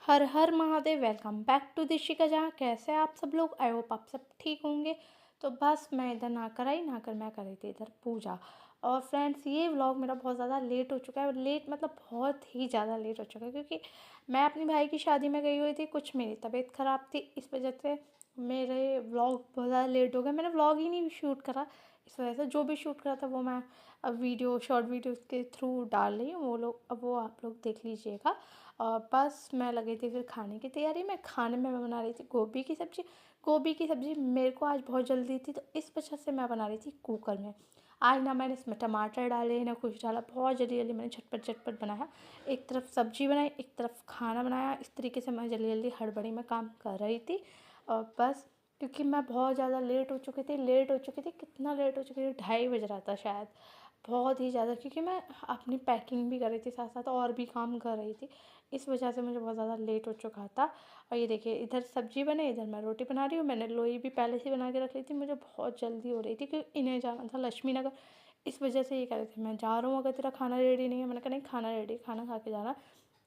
हर हर Mahadev. Welcome back to Dishika जहाँ। कैसे आप सब लोग? आई होप आप सब ठीक होंगे। तो बस मैं इधर ना कर मैं कर रही थी इधर पूजा। और फ्रेंड्स, ये व्लॉग मेरा बहुत ज़्यादा लेट हो चुका है। लेट मतलब बहुत ही ज़्यादा लेट हो चुका है, क्योंकि मैं अपने भाई की शादी में गई हुई थी। कुछ मेरी तबीयत ख़राब थी, इस वजह से मेरे व्लॉग बहुत ज़्यादा लेट हो गए। मैंने व्लॉग ही नहीं शूट करा। इस वजह से जो भी शूट करा था वो मैं अब वीडियो शॉर्ट वीडियो के थ्रू डाल रही हूँ। वो आप लोग देख लीजिएगा। और बस मैं लगी थी फिर खाने की तैयारी में। खाने में मैं बना रही थी गोभी की सब्ज़ी। गोभी की सब्ज़ी मेरे को आज बहुत जल्दी थी, तो इस वजह से मैं बना रही थी कुकर में। आज ना मैंने इसमें टमाटर डाले ना कुछ डाला, बहुत जल्दी जल्दी मैंने झटपट झटपट बनाया। एक तरफ सब्ज़ी बनाई, एक तरफ खाना बनाया। इस तरीके से मैं जल्दी जल्दी हड़बड़ी में काम कर रही थी। और बस क्योंकि मैं बहुत ज़्यादा लेट हो चुकी थी। कितना लेट हो चुकी थी, 2:30 बज रहा था शायद। बहुत ही ज़्यादा, क्योंकि मैं अपनी पैकिंग भी कर रही थी, साथ साथ और भी काम कर रही थी। इस वजह से मुझे बहुत ज़्यादा लेट हो चुका था। और ये देखिए, इधर सब्ज़ी बने, इधर मैं रोटी बना रही हूँ। मैंने लोई भी पहले से बना के रख ली थी। मुझे बहुत जल्दी हो रही थी क्योंकि इन्हें जाना था लक्ष्मी नगर। इस वजह से ये कह रहे थे मैं जा रहा हूँ, अगर तेरा खाना रेडी नहीं है। मैंने कहा नहीं, खाना रेडी, खाना खा के जाना।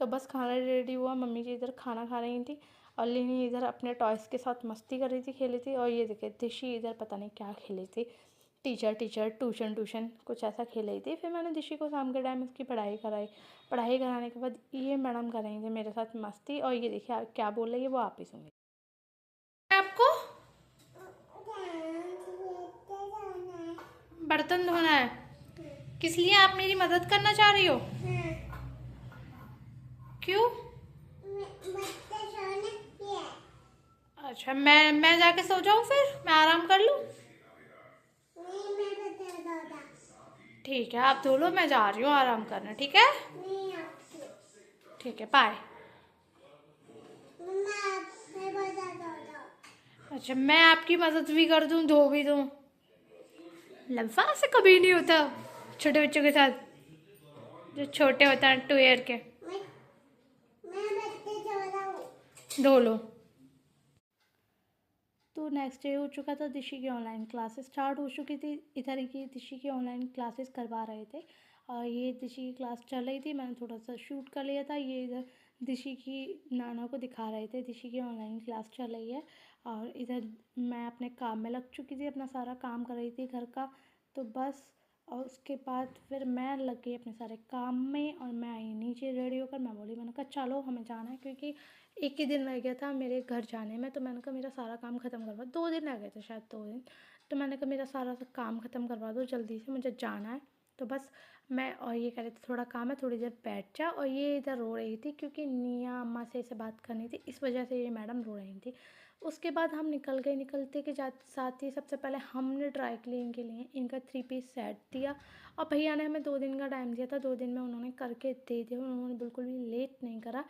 तो बस खाना रेडी हुआ। मम्मी जी इधर खाना खा रही थी और लिनी इधर अपने टॉयज़ के साथ मस्ती कर रही थी, खेली थी। और ये देखिए दिशी इधर पता नहीं क्या खेली थी। टीचर टीचर ट्यूशन ट्यूशन कुछ ऐसा खेल रही थी। फिर मैंने दिशी को शाम के टाइम उसकी पढ़ाई कराई। पढ़ाई कराने के बाद ये मैडम कर रही थी मेरे साथ मस्ती। और ये देखिए क्या बोल रही है वो आप ही सुनिए। आपको बर्तन धोना है? किस लिए आप मेरी मदद करना चाह रही हो? क्यों? अच्छा, मैं जाके सो जाऊँ, फिर मैं आराम कर लूँ? ठीक है, आप धो लो, मैं जा रही हूँ आराम करने। ठीक है, ठीक है, बाय। अच्छा, मैं आपकी मदद भी कर दूँ, धो भी दूँ? लम्फा से कभी नहीं होता छोटे बच्चों के साथ, जो छोटे होता है 2 ईयर के। धो लो। तो नेक्स्ट डे हो चुका था, दिशी की ऑनलाइन क्लासेस स्टार्ट हो चुकी थी। इधर की दिशी की ऑनलाइन क्लासेस करवा रहे थे और ये दिशी की क्लास चल रही थी। मैंने थोड़ा सा शूट कर लिया था। ये इधर दिशी की नाना को दिखा रहे थे, दिशी की ऑनलाइन क्लास चल रही है। और इधर मैं अपने काम में लग चुकी थी, अपना सारा काम कर रही थी घर का। तो बस, और उसके बाद फिर मैं लग गई अपने सारे काम में और मैं आई नीचे रेडी होकर। मैं बोली, मैंने कहा चलो हमें जाना है, क्योंकि एक ही दिन रह गया था मेरे घर जाने में। तो मैंने कहा मेरा सारा काम ख़त्म करवा, 2 दिन रह गए थे शायद, 2 दिन। तो मैंने कहा मेरा सारा काम ख़त्म करवा दो जल्दी से, मुझे जाना है। तो बस मैं, और ये कह रहे थे थोड़ा काम है, थोड़ी देर बैठ जा। और ये इधर रो रही थी क्योंकि निया अम्मा से इसे बात करनी थी, इस वजह से ये मैडम रो रही थी। उसके बाद हम निकल गए। निकलते के साथ ही सबसे पहले हमने ड्राई क्लीन के लिए इनका 3 पीस सेट दिया। और भैया ने हमें 2 दिन का टाइम दिया था, 2 दिन में उन्होंने करके दे दिया। उन्होंने बिल्कुल भी लेट नहीं करा।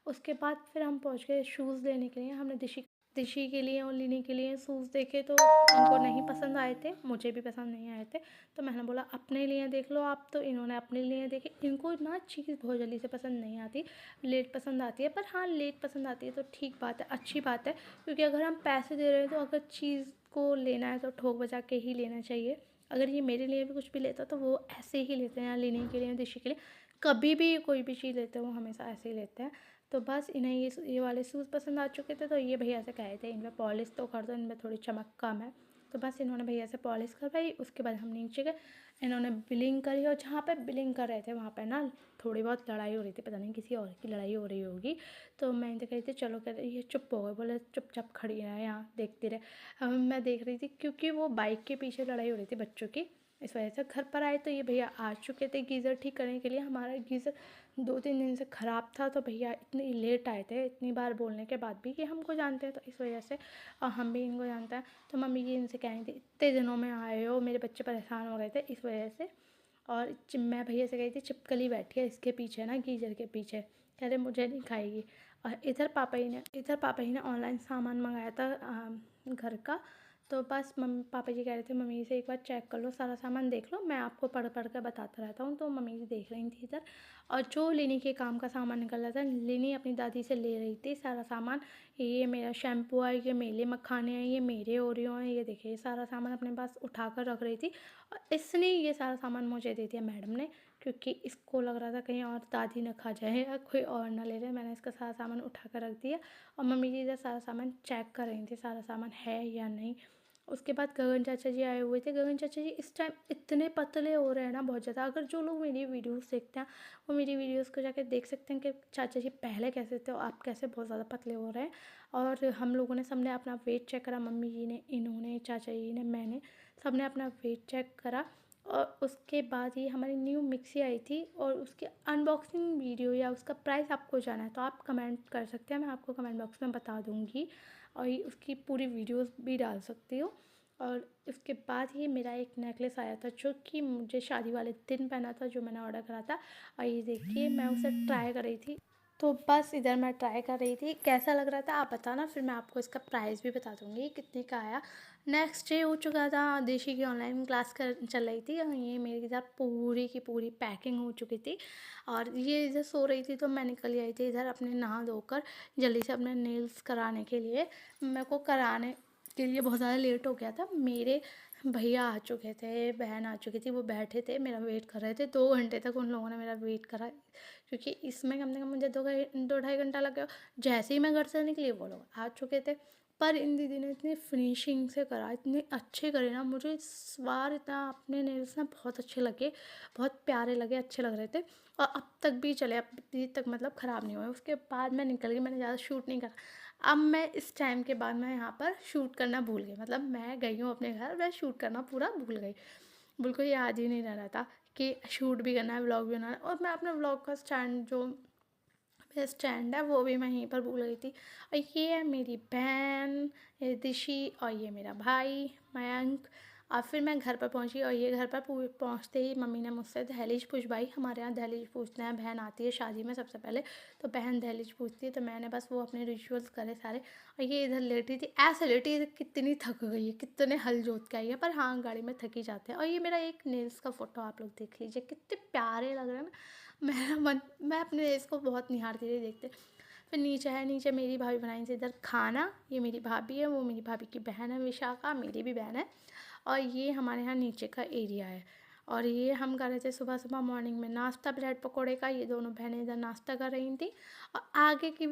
उसके बाद फिर हम पहुंच गए शूज़ लेने के लिए। हमने दिशी दिशी के लिए और लिनी के लिए शूज़ देखे, तो इनको नहीं पसंद आए थे, मुझे भी पसंद नहीं आए थे। तो मैंने बोला अपने लिए देख लो आप। तो इन्होंने अपने लिए देखे। इनको ना चीज़ बहुत जल्दी से पसंद नहीं आती, लेट पसंद आती है। पर हाँ, लेट पसंद आती है तो ठीक बात है, अच्छी बात है। क्योंकि अगर हम पैसे दे रहे हैं तो अगर चीज़ को लेना है तो ठोक बजा के ही लेना चाहिए। अगर ये मेरे लिए भी कुछ भी लेता तो वो ऐसे ही लेते हैं, लेने के लिए, दिशी के लिए। कभी भी कोई भी चीज़ लेते हैं वो हमेशा ऐसे ही लेते हैं। तो बस इन्हें ये वाले शूज़ पसंद आ चुके थे। तो ये भैया से कहे थे इनमें पॉलिश तो कर दो, इनमें थोड़ी चमक कम है। तो बस इन्होंने भैया से पॉलिश करवाई। उसके बाद हम नीचे गए, इन्होंने बिलिंग करी। और जहाँ पे बिलिंग कर रहे थे वहाँ पे ना थोड़ी बहुत लड़ाई हो रही थी, पता नहीं किसी और की लड़ाई हो रही होगी। तो मैं इनसे कह रही थी चलो, कह रही ये चुप हो गए, बोले चुपचाप खड़ी है यहाँ देखती रहे। मैं देख रही थी क्योंकि वो बाइक के पीछे लड़ाई हो रही थी बच्चों की। इस वजह से घर पर आए तो ये भैया आ चुके थे गीज़र ठीक करने के लिए। हमारा गीज़र 2-3 दिन से ख़राब था। तो भैया इतनी लेट आए थे, इतनी बार बोलने के बाद भी कि हमको जानते हैं, तो इस वजह से, और हम भी इनको जानते हैं। तो मम्मी जी इनसे कह रही थी इतने दिनों में आए हो, मेरे बच्चे परेशान हो गए थे इस वजह से। और मैं भैया से कही थी चिपकली बैठी है इसके पीछे ना, गीजर के पीछे। कह रहे मुझे नहीं खाएगी। और इधर पापा ही ने ऑनलाइन सामान मंगाया था घर का। तो बस मम्मी पापा जी कह रहे थे मम्मी से एक बार चेक कर लो, सारा सामान देख लो, मैं आपको पढ़ पढ़ कर बताता रहता हूँ। तो मम्मी जी देख रही थी इधर। और जो लिनी के काम का सामान निकल रहा था, लिनी अपनी दादी से ले रही थी सारा सामान। ये मेरा शैम्पू है, ये मेले मखाने हैं, ये मेरे ओरियो हैं, ये देखिए ये सारा सामान अपने पास उठा कर रख रही थी। और इसने ये सारा सामान मुझे दे दिया मैडम ने, क्योंकि इसको लग रहा था कहीं और दादी ना खा जाए या कोई और ना ले जाए। मैंने इसका सारा सामान उठा कर रख दिया और मम्मी जी इधर सारा सामान चेक कर रही थी, सारा सामान है या नहीं। उसके बाद गगन चाचा जी आए हुए थे। गगन चाचा जी इस टाइम इतने पतले हो रहे हैं ना, बहुत ज़्यादा। अगर जो लोग मेरी वीडियोस देखते हैं वो मेरी वीडियोस को जाकर देख सकते हैं कि चाचा जी पहले कैसे थे और आप कैसे बहुत ज़्यादा पतले हो रहे हैं। और हम लोगों ने सबने अपना वेट चेक करा, मम्मी जी ने, इन्होंने, चाचा जी ने, मैंने, सबने अपना वेट चेक करा। और उसके बाद ये हमारी न्यू मिक्सी आई थी और उसकी अनबॉक्सिंग वीडियो या उसका प्राइस आपको जाना है तो आप कमेंट कर सकते हैं, मैं आपको कमेंट बॉक्स में बता दूँगी और ये उसकी पूरी वीडियोस भी डाल सकती हूँ। और उसके बाद ये मेरा एक नेकलेस आया था जो कि मुझे शादी वाले दिन पहना था, जो मैंने ऑर्डर करा था। और ये देखिए मैं उसे ट्राई कर रही थी, तो बस इधर मैं ट्राई कर रही थी कैसा लग रहा था आप बताना, फिर मैं आपको इसका प्राइस भी बता दूँगी कितने का आया। नेक्स्ट डे हो चुका था, देशी की ऑनलाइन क्लास कर चल रही थी और ये मेरे साथ पूरी की पूरी पैकिंग हो चुकी थी। और ये इधर सो रही थी तो मैं निकल आई थी इधर अपने नहा धोकर जल्दी से अपने नेल्स कराने के लिए। मेरे को कराने के लिए बहुत ज़्यादा लेट हो गया था। मेरे भैया आ चुके थे, बहन आ चुकी थी, वो बैठे थे मेरा वेट कर रहे थे। 2 घंटे तक उन लोगों ने मेरा वेट करा, क्योंकि इसमें कम से कम मुझे 2 ढाई घंटा लग गया। जैसे ही मैं घर से निकली वो लोग आ चुके थे। पर इन दीदी ने इतनी फिनिशिंग से करा, इतने अच्छे करे ना, मुझे इस बार इतना अपने नेल्स ना बहुत अच्छे लगे, बहुत प्यारे लगे, अच्छे लग रहे थे। और अब तक भी चले, अब भी तक मतलब ख़राब नहीं हुए। उसके बाद मैं निकल गई, मैंने ज़्यादा शूट नहीं करा। अब मैं इस टाइम के बाद मैं यहाँ पर शूट करना भूल गई, मतलब मैं गई हूँ अपने घर, मैं शूट करना पूरा भूल गई। बिल्कुल याद ही नहीं रह रहा था कि शूट भी करना है, व्लॉग भी बनाना है। और मैं अपना व्लॉग का स्टैंड, जो मेरा स्टैंड है, वो भी मैं यहीं पर भूल गई थी। और ये है मेरी बहन, ये दिशी, और ये मेरा भाई मयंक। और फिर मैं घर पर पहुंची और ये घर पर पहुंचते ही मम्मी ने मुझसे दहलीज पूछवाई। हमारे यहाँ दहलीज पूछते हैं, बहन आती है शादी में सबसे पहले, तो बहन दहलीज पूछती है। तो मैंने बस वो अपने रिचुअल्स करे सारे। और ये इधर लेटी थी, ऐसे लेटी थी, कितनी थक गई है, कितने हल जोत के आई है, पर हाँ गाड़ी में थकी जाते हैं। और ये मेरा एक नेल्स का फ़ोटो आप लोग देख लीजिए, कितने प्यारे लग रहे हैं ना। मेरा मन, मैं अपने नेल्स को बहुत निहारती रही देखते। फिर नीचे है, नीचे मेरी भाभी बनाई थी इधर खाना। ये मेरी भाभी है, वो मेरी भाभी की बहन है विशाखा, मेरी भी बहन है। और ये हमारे यहाँ नीचे का एरिया है। और ये हम कर रहे थे सुबह सुबह मॉर्निंग में नाश्ता ब्रेड पकौड़े का। ये दोनों बहनें इधर नाश्ता कर रही थी और आगे की